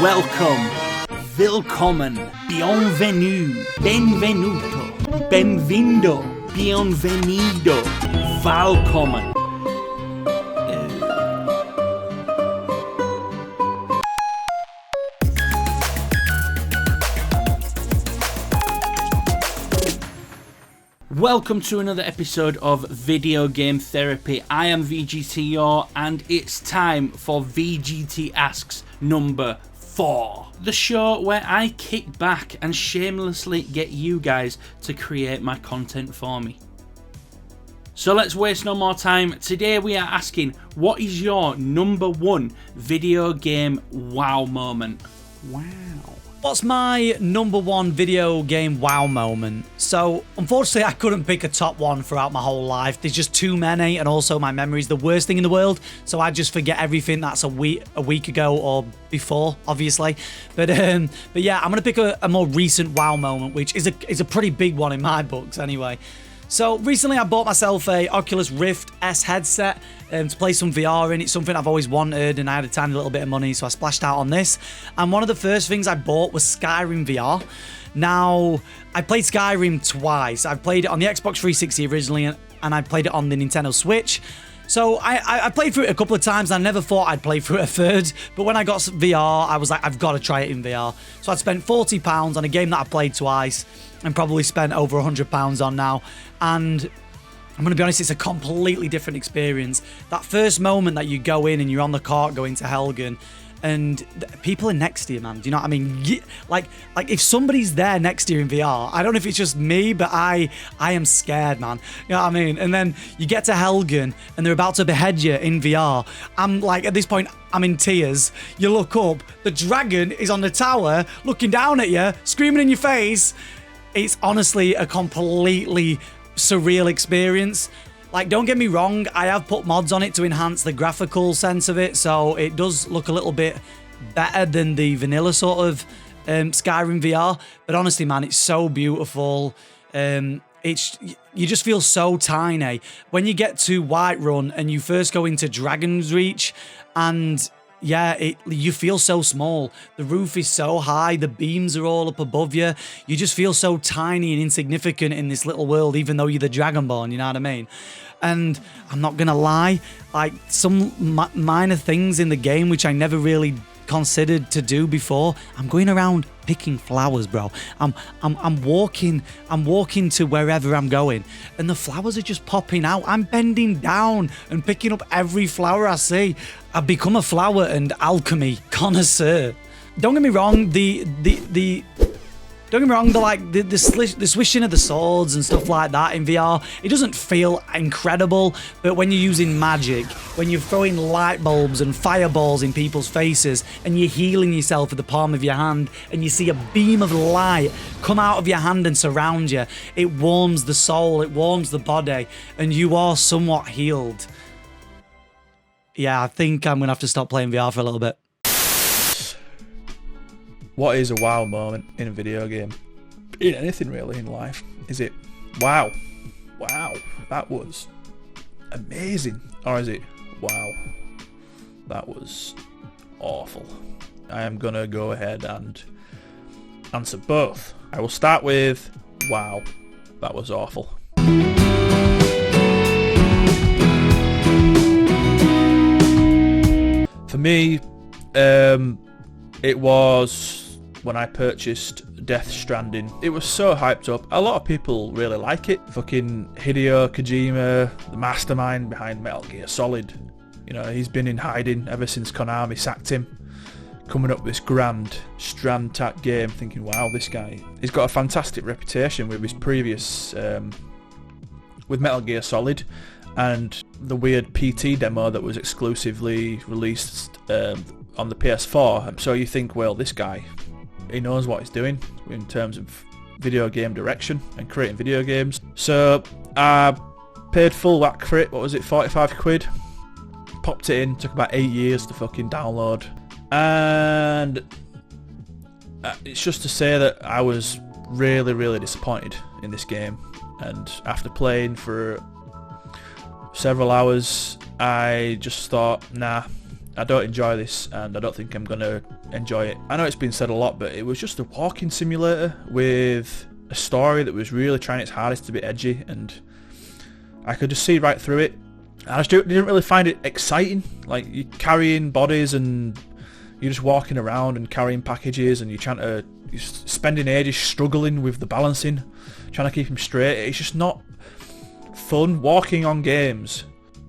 welcome, willkommen, bienvenue, benvenuto, benvindo, bienvenido, willkommen. Welcome to another episode of Video Game Therapy. I am VGT and it's time for VGT ASKS number 4. The show where I kick back and shamelessly get you guys to create my content for me. So let's waste no more time. Today we are asking, what is your number 1 video game wow moment? Wow. What's my number 1 video game wow moment? So, unfortunately, I couldn't pick a top one throughout my whole life. There's just too many, and also my memory's the worst thing in the world, so I just forget everything that's a week ago or before, obviously. But yeah, I'm gonna pick a more recent wow moment, which is a pretty big one in my books, anyway. So recently I bought myself a Oculus Rift S headset to play some VR in. It's something I've always wanted, and I had a tiny little bit of money, so I splashed out on this. And one of the first things I bought was Skyrim VR. Now, I played Skyrim twice. I've played it on the Xbox 360 originally, and I played it on the Nintendo Switch. So I played through it a couple of times, and I never thought I'd play through it a third. But when I got VR, I was like, I've got to try it in VR. So I'd spent £40 on a game that I played twice, and probably spent over £100 on now. And I'm going to be honest, it's a completely different experience. That first moment that you go in and you're on the cart going to Helgen, and people are next to you, man. Do you know what I mean? Like if somebody's there next to you in VR, I don't know if it's just me, but I am scared, man. You know what I mean? And then you get to Helgen and they're about to behead you in VR. I'm like, at this point, I'm in tears. You look up, the dragon is on the tower, looking down at you, screaming in your face. It's honestly a completely surreal experience. Like, don't get me wrong, I have put mods on it to enhance the graphical sense of it, so it does look a little bit better than the vanilla sort of Skyrim VR. But honestly, man, it's so beautiful. You just feel so tiny when you get to Whiterun and you first go into Dragon's Reach, and yeah, you feel so small. The roof is so high, the beams are all up above you. You just feel so tiny and insignificant in this little world, even though you're the Dragonborn, you know what I mean? And I'm not gonna lie, like some minor things in the game which I never really considered to do before. I'm going around picking flowers, bro. I'm walking to wherever I'm going, and the flowers are just popping out. I'm bending down and picking up every flower I see. I've become a flower and alchemy connoisseur. Don't get me wrong, the swishing of the swords and stuff like that in VR, it doesn't feel incredible, but when you're using magic, when you're throwing light bulbs and fireballs in people's faces, and you're healing yourself with the palm of your hand, and you see a beam of light come out of your hand and surround you, it warms the soul, it warms the body, and you are somewhat healed. Yeah, I think I'm going to have to stop playing VR for a little bit. What is a wow moment in a video game? In anything really in life. Is it wow, that was amazing? Or is it wow, that was awful? I am gonna go ahead and answer both. I will start with wow, that was awful. For me, it was when I purchased Death Stranding. It was so hyped up. A lot of people really like it. Fucking Hideo Kojima, the mastermind behind Metal Gear Solid. You know, he's been in hiding ever since Konami sacked him. Coming up with this grand Strand-type game, thinking, wow, this guy, he's got a fantastic reputation with his previous, with Metal Gear Solid, and the weird PT demo that was exclusively released on the PS4. So you think, well, this guy, he knows what he's doing in terms of video game direction and creating video games. So I paid full whack for it. What was it, 45 quid? Popped it in, took about 8 years to fucking download. And it's just to say that I was really, really disappointed in this game. And after playing for several hours, I just thought, nah, I don't enjoy this, and I don't think I'm going to enjoy it. I know it's been said a lot, but it was just a walking simulator with a story that was really trying its hardest to be edgy, and I could just see right through it. I just didn't really find it exciting. Like, you're carrying bodies and you're just walking around and carrying packages, and you're spending ages struggling with the balancing, trying to keep them straight. It's just not fun. Walking on games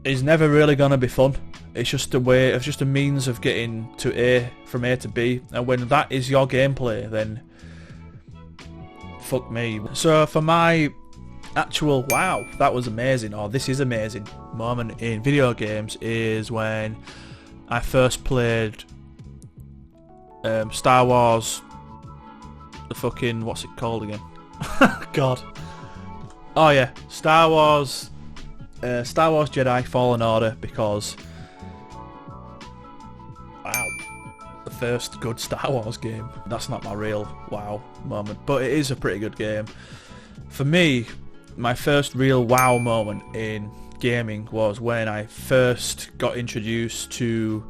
is never really gonna be fun. It's just a means of getting from A to B, and when that is your gameplay, then fuck me. So for my actual wow, that was amazing, or this is amazing moment in video games is when I first played Star Wars, the fucking, what's it called again? God. Oh yeah, Star Wars Jedi Fallen Order, because wow, the first good Star Wars game. That's not my real wow moment, but it is a pretty good game. For me, my first real wow moment in gaming was when I first got introduced to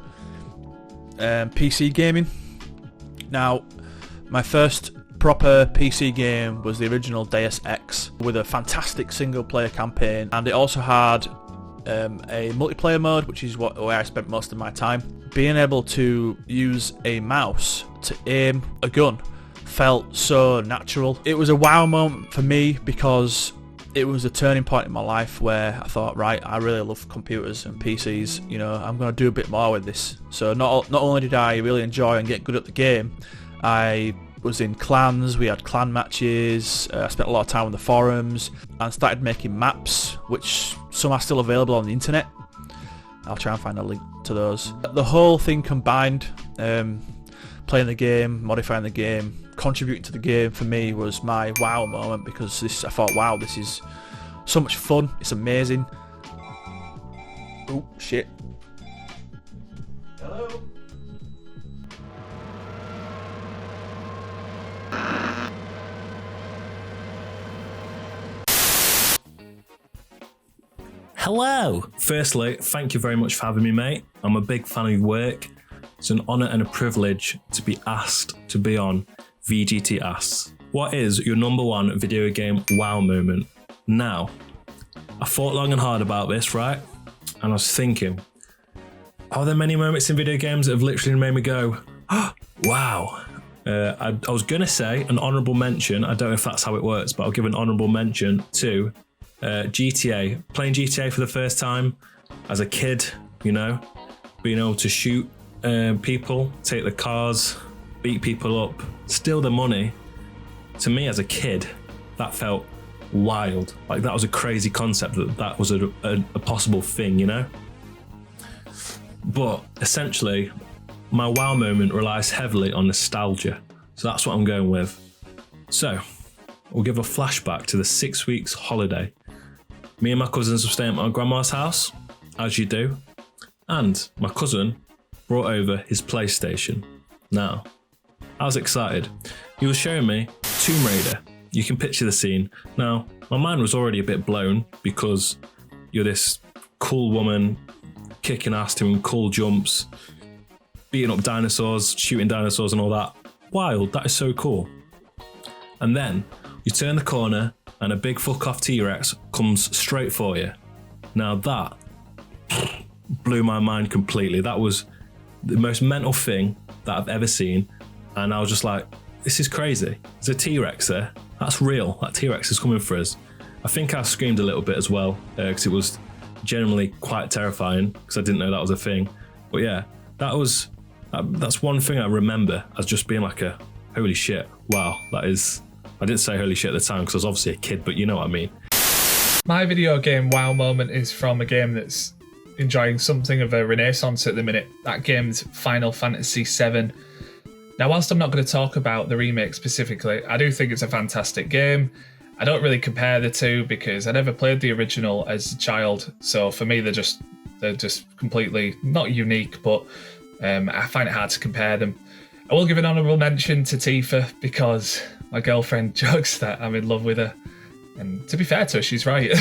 PC gaming. Now, my first proper PC game was the original Deus Ex, with a fantastic single player campaign, and it also had a multiplayer mode, which is where I spent most of my time. Being able to use a mouse to aim a gun felt so natural. It was a wow moment for me because it was a turning point in my life where I thought, right, I really love computers and PCs, you know, I'm going to do a bit more with this. So not only did I really enjoy and get good at the game, I was in clans, we had clan matches, I spent a lot of time on the forums, and started making maps, which some are still available on the internet. I'll try and find a link to those. The whole thing combined, playing the game, modifying the game, contributing to the game, for me was my wow moment, because I thought, wow, this is so much fun, it's amazing. Oh shit. Hello? Hello! Firstly, thank you very much for having me, mate. I'm a big fan of your work. It's an honour and a privilege to be asked to be on VGT ASKS. What is your #1 video game wow moment? Now, I thought long and hard about this, right? And I was thinking, are there many moments in video games that have literally made me go, oh, wow? I was going to say an honourable mention. I don't know if that's how it works, but I'll give an honourable mention to GTA. Playing GTA for the first time as a kid, you know, being able to shoot people, take the cars, beat people up, steal the money. To me as a kid, that felt wild. Like, that was a crazy concept, that was a possible thing, you know? But essentially, my wow moment relies heavily on nostalgia. So that's what I'm going with. So, we'll give a flashback to the 6 weeks holiday. Me and my cousins were staying at my grandma's house, as you do, and my cousin brought over his PlayStation. Now, I was excited. He was showing me Tomb Raider. You can picture the scene. Now, my mind was already a bit blown because you're this cool woman kicking ass, doing cool jumps, beating up dinosaurs, shooting dinosaurs and all that. Wild, that is so cool. And then you turn the corner and a big fuck off T-Rex comes straight for you. Now that blew my mind completely. That was the most mental thing that I've ever seen. And I was just like, this is crazy. There's a T-Rex there. That's real. That T-Rex is coming for us. I think I screamed a little bit as well, because it was generally quite terrifying, because I didn't know that was a thing. But yeah, that's one thing I remember as just being like a, holy shit, wow, that is... I didn't say holy shit at the time because I was obviously a kid, but you know what I mean. My video game wow moment is from a game that's enjoying something of a renaissance at the minute. That game's Final Fantasy VII. Now, whilst I'm not going to talk about the remake specifically, I do think it's a fantastic game. I don't really compare the two because I never played the original as a child, so for me they're just completely not unique, but I find it hard to compare them. I will give an honourable mention to Tifa because my girlfriend jokes that I'm in love with her, and to be fair to her, she's right.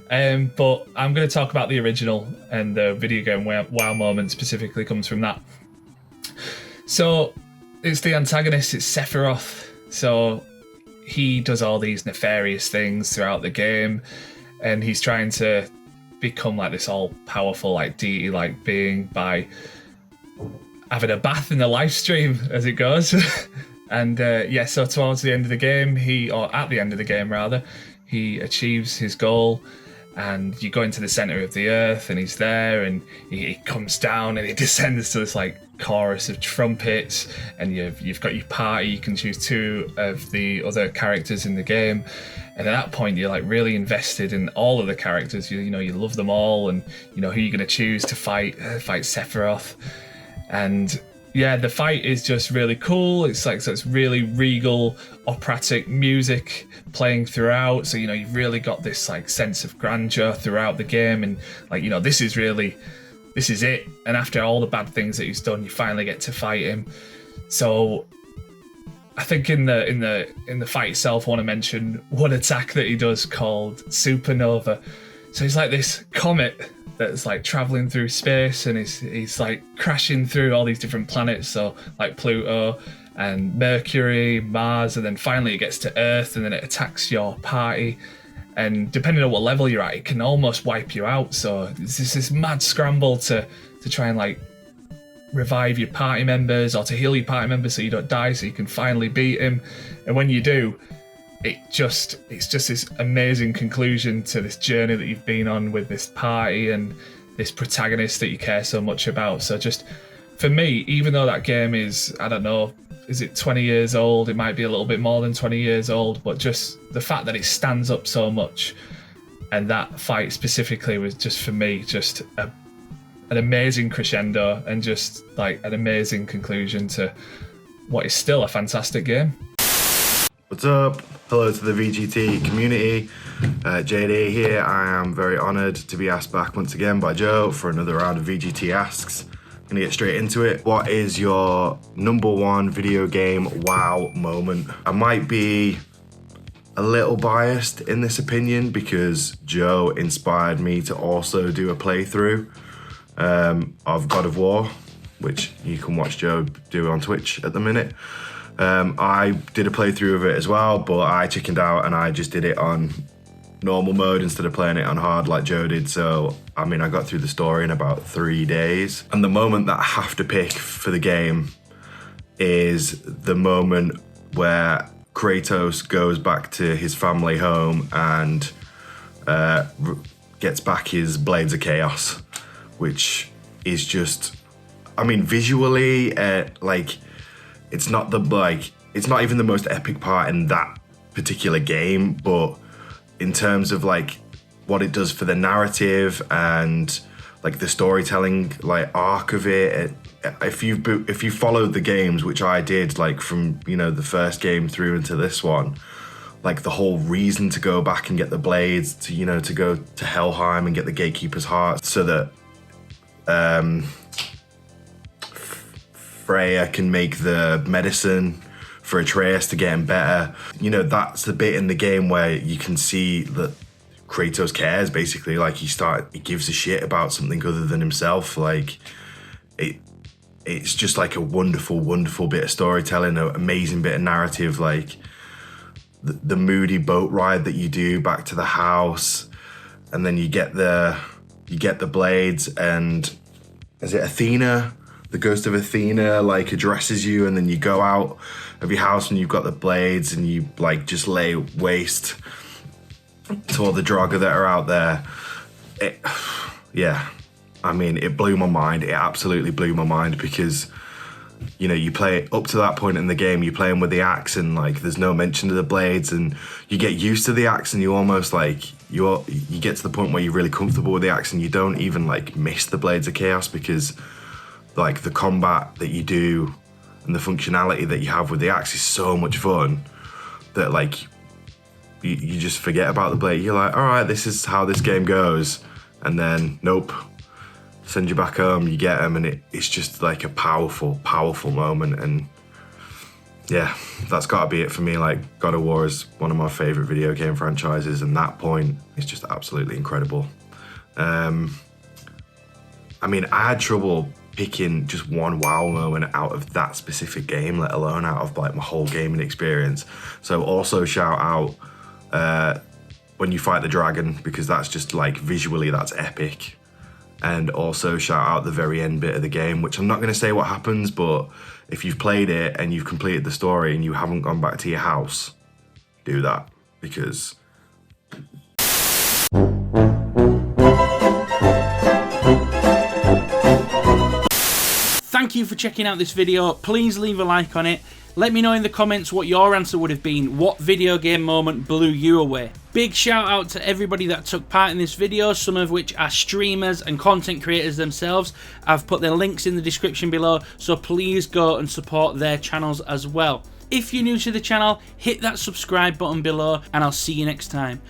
But I'm going to talk about the original, and the video game wow moment specifically comes from that. So it's the antagonist, it's Sephiroth. So he does all these nefarious things throughout the game, and he's trying to become like this all-powerful, like deity-like being by having a bath in the live stream as it goes. And so towards the end of the game, at the end of the game rather, he achieves his goal, and you go into the center of the earth, and he's there, and he comes down, and he descends to this like chorus of trumpets, and you've got your party. You can choose 2 of the other characters in the game, and at that point you're like really invested in all of the characters. You love them all, and you know who you're going to choose to fight Sephiroth. And yeah, the fight is just really cool. It's really regal, operatic music playing throughout. So, you've really got this like sense of grandeur throughout the game, and like, this is it. And after all the bad things that he's done, you finally get to fight him. So I think in the fight itself, I want to mention one attack that he does called Supernova. So he's like this comet that's like traveling through space, and he's like crashing through all these different planets, so like Pluto and Mercury, Mars, and then finally it gets to Earth, and then it attacks your party, and depending on what level you're at, it can almost wipe you out. So it's this mad scramble to try and like revive your party members or to heal your party members so you don't die, so you can finally beat him. And when you do, it's just this amazing conclusion to this journey that you've been on with this party and this protagonist that you care so much about. So just for me, even though that game is, I don't know, is it 20 years old? It might be a little bit more than 20 years old, but just the fact that it stands up so much, and that fight specifically was just, for me, just an amazing crescendo and just like an amazing conclusion to what is still a fantastic game. What's up? Hello to the VGT community. JD here. I am very honoured to be asked back once again by Joe for another round of VGT Asks. Gonna get straight into it. What is your #1 video game wow moment? I might be a little biased in this opinion because Joe inspired me to also do a playthrough of God of War, which you can watch Joe do on Twitch at the minute. I did a playthrough of it as well, but I chickened out and I just did it on normal mode instead of playing it on hard like Joe did. So, I mean, I got through the story in about 3 days. And the moment that I have to pick for the game is the moment where Kratos goes back to his family home and gets back his Blades of Chaos, which is just, I mean, visually, it's not even the most epic part in that particular game, but in terms of like what it does for the narrative and like the storytelling like arc of it, if you followed the games, which I did, like from the first game through into this one, like the whole reason to go back and get the blades, to go to Helheim and get the Gatekeeper's heart so that Freya can make the medicine for Atreus to get him better. That's the bit in the game where you can see that Kratos cares, basically. Like he gives a shit about something other than himself. Like it's just like a wonderful, wonderful bit of storytelling, an amazing bit of narrative. Like the moody boat ride that you do back to the house, and then you get the blades, and is it Athena? The ghost of Athena like addresses you, and then you go out of your house and you've got the blades, and you like just lay waste to all the Draugr that are out there. I mean, it blew my mind. It absolutely blew my mind because you play up to that point in the game, you're playing with the axe, and like there's no mention of the blades, and you get used to the axe, and you almost like you get to the point where you're really comfortable with the axe, and you don't even like miss the Blades of Chaos because like the combat that you do and the functionality that you have with the axe is so much fun that like you just forget about the blade. You're like, all right, this is how this game goes, and then nope, send you back home, you get them, and it's just like a powerful, powerful moment. And yeah, that's got to be it for me. Like God of War is one of my favorite video game franchises, and that point is just absolutely incredible. I mean, I had trouble picking just one wow moment out of that specific game, let alone out of like my whole gaming experience. So also shout out when you fight the dragon, because that's just like visually that's epic. And also shout out the very end bit of the game, which I'm not going to say what happens, but if you've played it and you've completed the story and you haven't gone back to your house, do that, because thank you for checking out this video. Please leave a like on it. Let me know in the comments what your answer would have been. What video game moment blew you away? Big shout out to everybody that took part in this video, some of which are streamers and content creators themselves. I've put their links in the description below, so please go and support their channels as well. If you're new to the channel, hit that subscribe button below, and I'll see you next time.